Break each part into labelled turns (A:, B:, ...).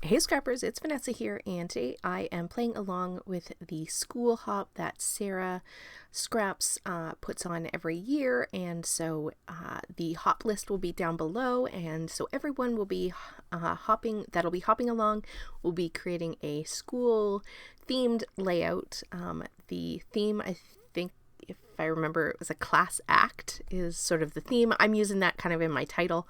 A: Hey Scrappers, it's Vanessa here, and today I am playing along with the school hop that Sarah Scraps puts on every year, and so the hop list will be down below, and so everyone will be that'll be hopping along will be creating a school themed layout. The theme, I think, if I remember, it was a class act is sort of the theme. I'm using that kind of in my title.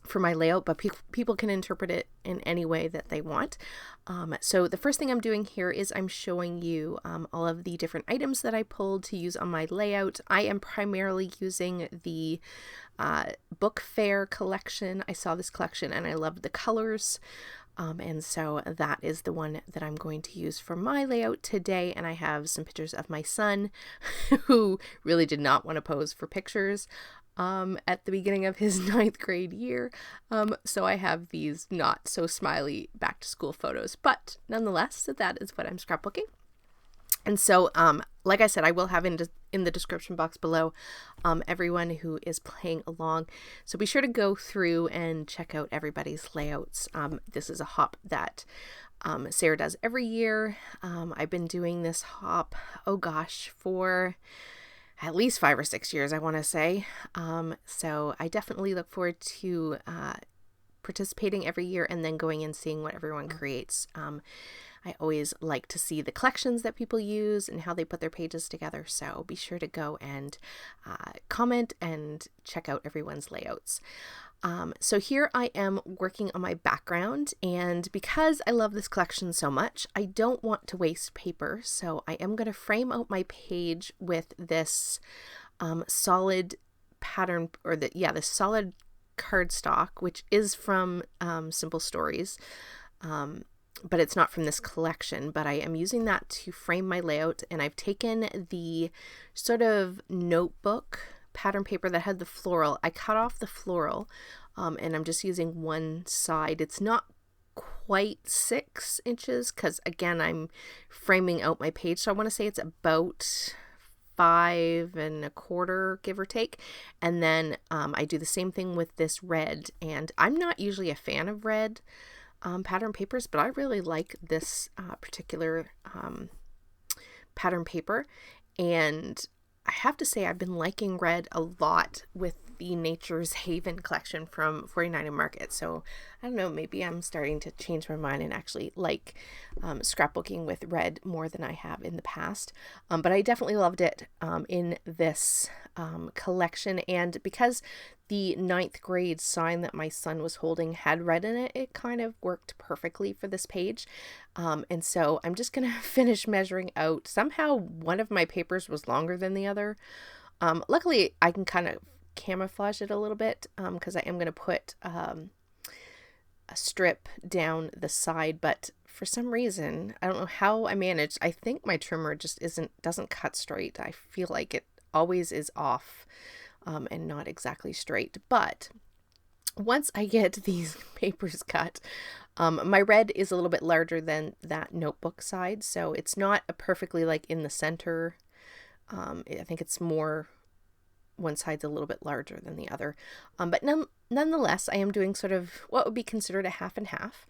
A: For my layout, but people can interpret it in any way that they want. So the first thing I'm doing here is I'm showing you all of the different items that I pulled to use on my layout. I am primarily using the book fair collection. I saw this collection and I loved the colors. And so that is the one that I'm going to use for my layout today. And I have some pictures of my son who really did not want to pose for pictures at the beginning of his 9th grade year. So I have these not so smiley back to school photos, but nonetheless, that is what I'm scrapbooking. And so, like I said, I will have in the description box below everyone who is playing along. So be sure to go through and check out everybody's layouts. This is a hop that Sarah does every year. I've been doing this hop, oh gosh, for at least 5 or 6 years, I want to say. So I definitely look forward to participating every year and then going and seeing what everyone creates. I always like to see the collections that people use and how they put their pages together. So be sure to go and comment and check out everyone's layouts. So here I am working on my background, and because I love this collection so much, I don't want to waste paper. So I am going to frame out my page with this solid pattern, or the solid cardstock, which is from Simple Stories. But it's not from this collection, but I am using that to frame my layout, and I've taken the sort of notebook pattern paper that had the floral. I cut off the floral, and I'm just using one side. It's not quite 6 inches because, again, I'm framing out my page, so I want to say it's about 5 1/4, give or take. And then I do the same thing with this red, and I'm not usually a fan of red pattern papers, but I really like this particular pattern paper, and I have to say I've been liking red a lot with the Nature's Haven collection from 49 and Market. So I don't know, maybe I'm starting to change my mind and actually like scrapbooking with red more than I have in the past. But I definitely loved it in this collection, and because the 9th grade sign that my son was holding had red in it, it kind of worked perfectly for this page. And so I'm just going to finish measuring out. Somehow one of my papers was longer than the other. Luckily, I can kind of camouflage it a little bit because I am going to put a strip down the side, but for some reason, I don't know how I managed. I think my trimmer just doesn't cut straight. I feel like it always is off and not exactly straight. But once I get these papers cut, my red is a little bit larger than that notebook side, so it's not a perfectly like in the center. I think it's more, one side's a little bit larger than the other. But nonetheless, I am doing sort of what would be considered a half and half.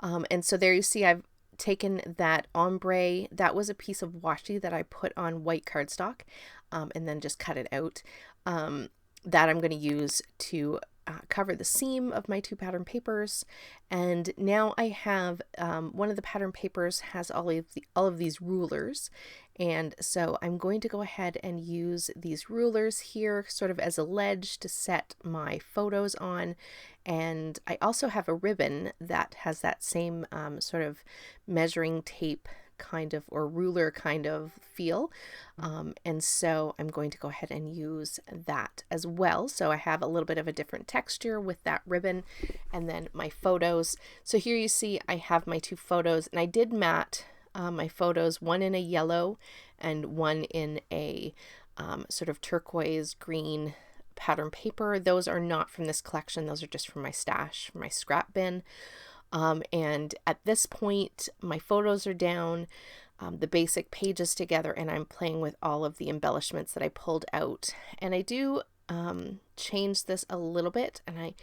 A: And so there you see I've taken that ombre, that was a piece of washi that I put on white cardstock, and then just cut it out. That I'm going to use to cover the seam of my 2 pattern papers. And now I have one of the pattern papers has all of these rulers, and so I'm going to go ahead and use these rulers here sort of as a ledge to set my photos on. And I also have a ribbon that has that same sort of measuring tape kind of, or ruler kind of feel. And so I'm going to go ahead and use that as well. So I have a little bit of a different texture with that ribbon, and then my photos. So here you see I have my 2 photos, and I did matte my photos, one in a yellow and one in a sort of turquoise green pattern paper. Those are not from this collection. Those are just from my stash, from my scrap bin. And at this point, my photos are down, the basic pages together, and I'm playing with all of the embellishments that I pulled out. And I do change this a little bit, and I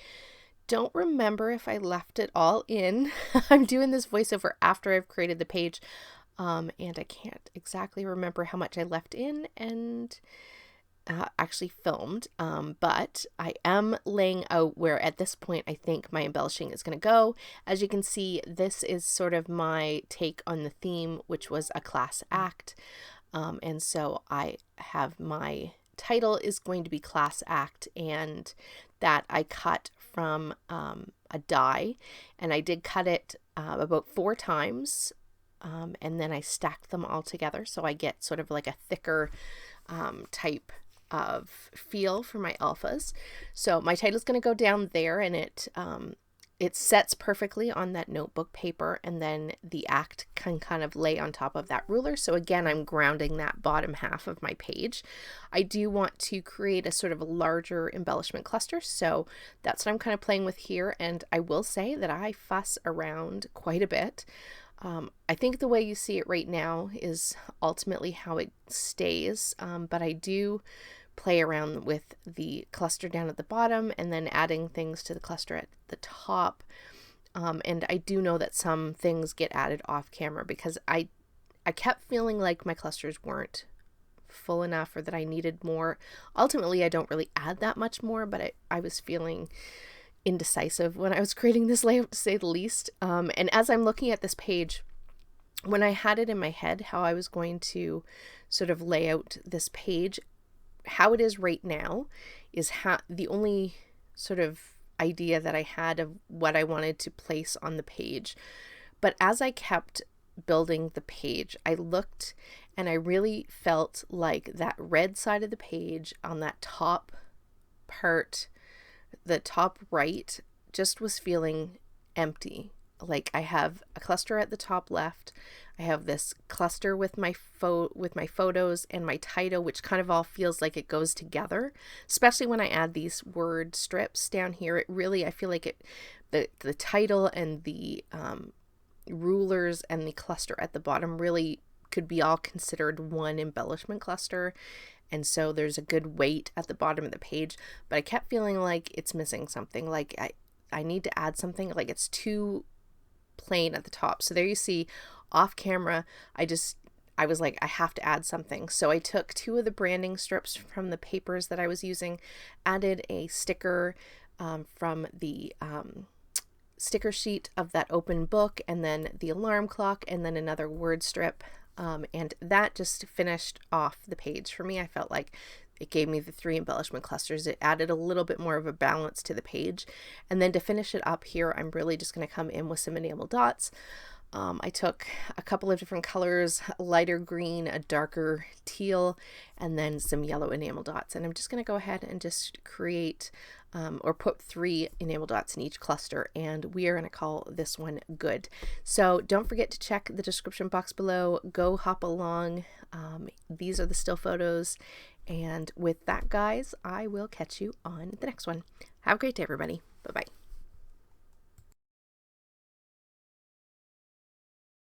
A: don't remember if I left it all in. I'm doing this voiceover after I've created the page, and I can't exactly remember how much I left in and actually filmed, but I am laying out where at this point I think my embellishing is going to go. As you can see, this is sort of my take on the theme, which was a class act, and so I have my title is going to be class act, and that I cut from a die, and I did cut it about 4 times, and then I stacked them all together so I get sort of like a thicker type of feel for my alphas. So my title is going to go down there, and it sets perfectly on that notebook paper, and then the act can kind of lay on top of that ruler. So again, I'm grounding that bottom half of my page. I do want to create a sort of a larger embellishment cluster, so that's what I'm kind of playing with here, and I will say that I fuss around quite a bit. I think the way you see it right now is ultimately how it stays, but I do play around with the cluster down at the bottom and then adding things to the cluster at the top. And I do know that some things get added off camera because I kept feeling like my clusters weren't full enough or that I needed more. Ultimately, I don't really add that much more, but I was feeling indecisive when I was creating this layout, to say the least. And as I'm looking at this page, when I had it in my head how I was going to sort of lay out this page, how it is right now is the only sort of idea that I had of what I wanted to place on the page. But as I kept building the page, I looked and I really felt like that red side of the page on that top part, the top right, just was feeling empty. Like I have a cluster at the top left, I have this cluster with my photos and my title, which kind of all feels like it goes together, especially when I add these word strips down here. It really, I feel like the title and the rulers and the cluster at the bottom really could be all considered one embellishment cluster. And so there's a good weight at the bottom of the page, but I kept feeling like it's missing something. Like I need to add something, like it's too plain at the top. So there you see off camera, I was like, I have to add something. So I took 2 of the branding strips from the papers that I was using, added a sticker from the sticker sheet of that open book, and then the alarm clock, and then another word strip. And that just finished off the page for me. I felt like it gave me the 3 embellishment clusters. It added a little bit more of a balance to the page. And then to finish it up here, I'm really just going to come in with some enamel dots. I took a couple of different colors, a lighter green, a darker teal, and then some yellow enamel dots. And I'm just going to go ahead and just create or put 3 enamel dots in each cluster, and we are going to call this one good. So don't forget to check the description box below. Go hop along. These are the still photos. And with that, guys, I will catch you on the next one. Have a great day, everybody. Bye-bye.